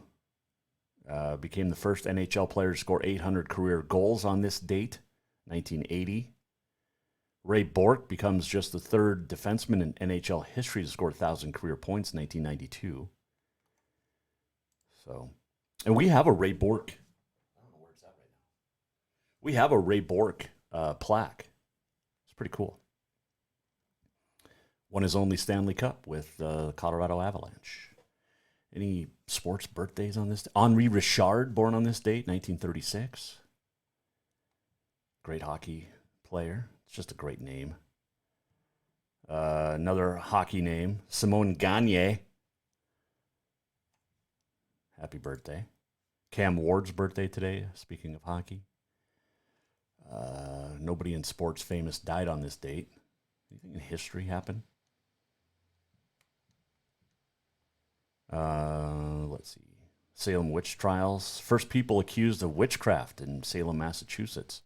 became the first NHL player to score 800 career goals on this date, 1980. Ray Bourque becomes just the third defenseman in NHL history to score 1,000 career points, 1992. So, and we have a Ray Bourque. I don't know where it's at right now. We have a Ray Bourque plaque. It's pretty cool. Won his only Stanley Cup with the Colorado Avalanche. Any sports birthdays on this day? Henri Richard, born on this date, 1936. Great hockey player. It's just a great name. Another hockey name, Simone Gagne. Happy birthday. Cam Ward's birthday today, speaking of hockey. Nobody in sports famous died on this date. Anything in history happen? Let's see. Salem witch trials. First people accused of witchcraft in Salem, Massachusetts.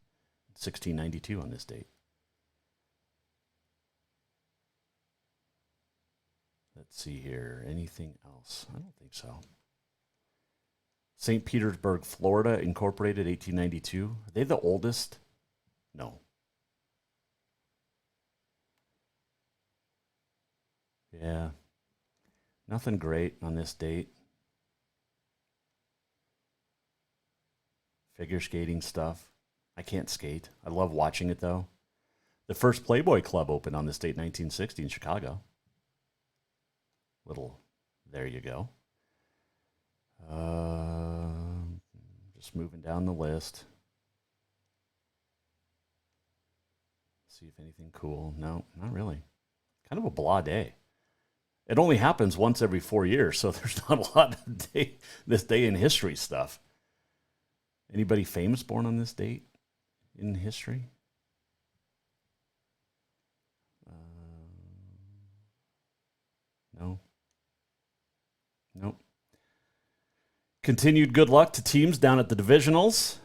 1692 on this date. Let's see here. Anything else? I don't think so. St. Petersburg, Florida, incorporated 1892. Are they the oldest? No. Yeah. Nothing great on this date. figure skating stuff. I can't skate. I love watching it, though. The first Playboy Club opened on this date, 1960, in Chicago. There you go. Just moving down the list. See if anything cool. No, not really. Kind of a blah day. It only happens once every 4 years, so there's not a lot of this day in history stuff. Anybody famous born on this date in history? No. Nope. Continued good luck to teams down at the divisionals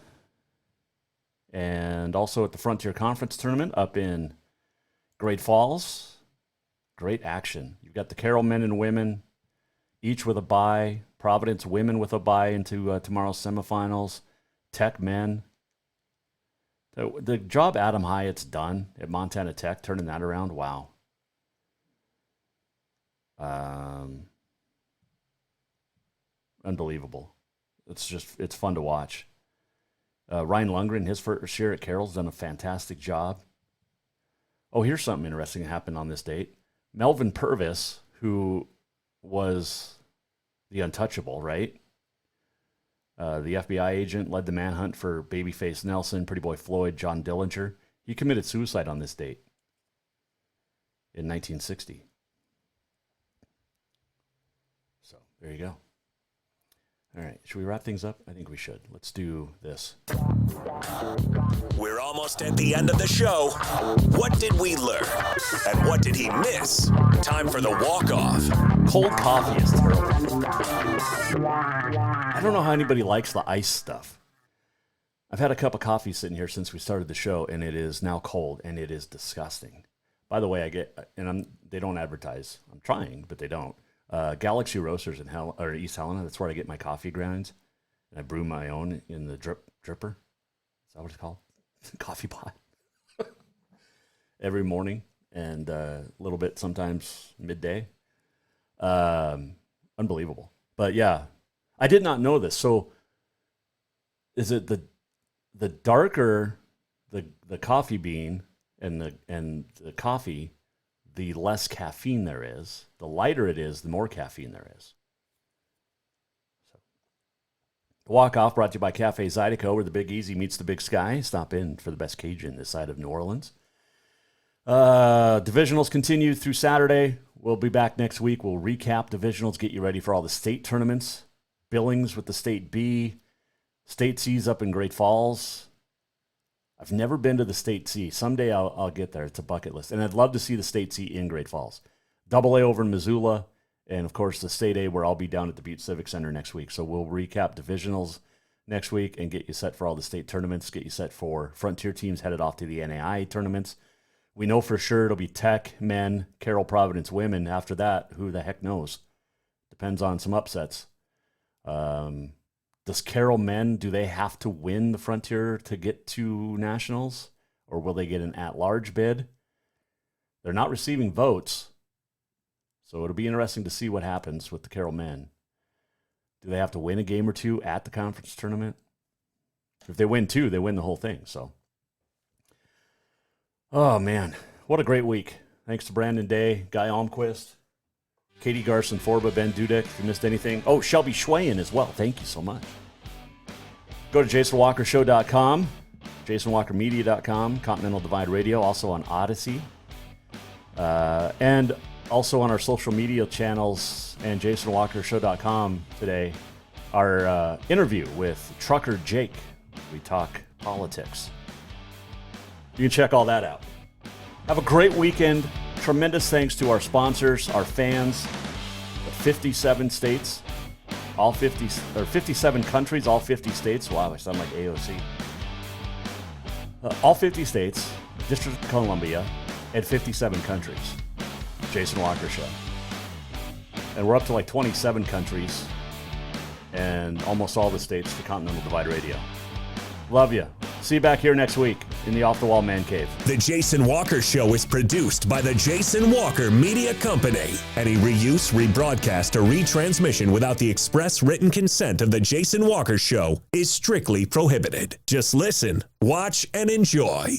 and also at the Frontier Conference Tournament up in Great Falls. Great action. You've got the Carroll men and women, each with a bye. Providence women with a bye into tomorrow's semifinals. Tech men. The job Adam Hyatt's done at Montana Tech, turning that around, wow. Unbelievable. It's fun to watch. Ryan Lundgren, his first year at Carroll's, done a fantastic job. Oh, here's something interesting that happened on this date. Melvin Purvis, who was the untouchable, right? The FBI agent led the manhunt for Babyface Nelson, Pretty Boy Floyd, John Dillinger. He committed suicide on this date in 1960. So there you go. All right, should we wrap things up? I think we should. Let's do this. We're almost at the end of the show. What did we learn? And what did he miss? Time for the walk-off. Cold coffee is terrible. I don't know how anybody likes the ice stuff. I've had a cup of coffee sitting here since we started the show, and it is now cold, and it is disgusting. By the way, they don't advertise. I'm trying, but they don't. Galaxy Roasters in East Helena. That's where I get my coffee grinds, and I brew my own in the dripper. Is that what it's called? Coffee pot. Every morning and a little bit sometimes midday. Unbelievable. But yeah, I did not know this. So is it the darker the coffee bean and the coffee, the less caffeine there is. The lighter it is, the more caffeine there is. So, the walk-off brought to you by Cafe Zydeco, where the Big Easy meets the Big Sky. Stop in for the best Cajun this side of New Orleans. Divisionals continue through Saturday. We'll be back next week. We'll recap divisionals, get you ready for all the state tournaments. Billings with the State B. State C's up in Great Falls. I've never been to the State C. Someday I'll get there. It's a bucket list. And I'd love to see the State C in Great Falls. Double A over in Missoula. And, of course, the State A, where I'll be down at the Butte Civic Center next week. So we'll recap divisionals next week and get you set for all the state tournaments, get you set for Frontier teams headed off to the NAI tournaments. We know for sure it'll be Tech men, Carroll Providence women. After that, who the heck knows? Depends on some upsets. Does Carroll men, do they have to win the Frontier to get to nationals? Or will they get an at-large bid? They're not receiving votes. So it'll be interesting to see what happens with the Carroll men. Do they have to win a game or two at the conference tournament? If they win two, they win the whole thing. So, oh, man. What a great week. Thanks to Brandon Day, Guy Almquist, Katie Garson-Forba, Ben Dudek. If you missed anything. Oh, Shelby Schwayen as well. Thank you so much. Go to JasonWalkerShow.com, JasonWalkerMedia.com, Continental Divide Radio, also on Odyssey, and also on our social media channels and JasonWalkerShow.com today, our interview with Trucker Jake. We talk politics. You can check all that out. Have a great weekend. Tremendous thanks to our sponsors, our fans, 57 states, all 50 or 57 countries, all 50 states. Wow, I sound like AOC. All 50 states, District of Columbia, and 57 countries. Jason Walker Show. And we're up to like 27 countries and almost all the states to Continental Divide Radio. Love you. See you back here next week. in the Off the Wall Mancave. The Jason Walker Show is produced by the Jason Walker Media Company. Any reuse, rebroadcast, or retransmission without the express written consent of the Jason Walker Show is strictly prohibited. Just listen, watch, and enjoy.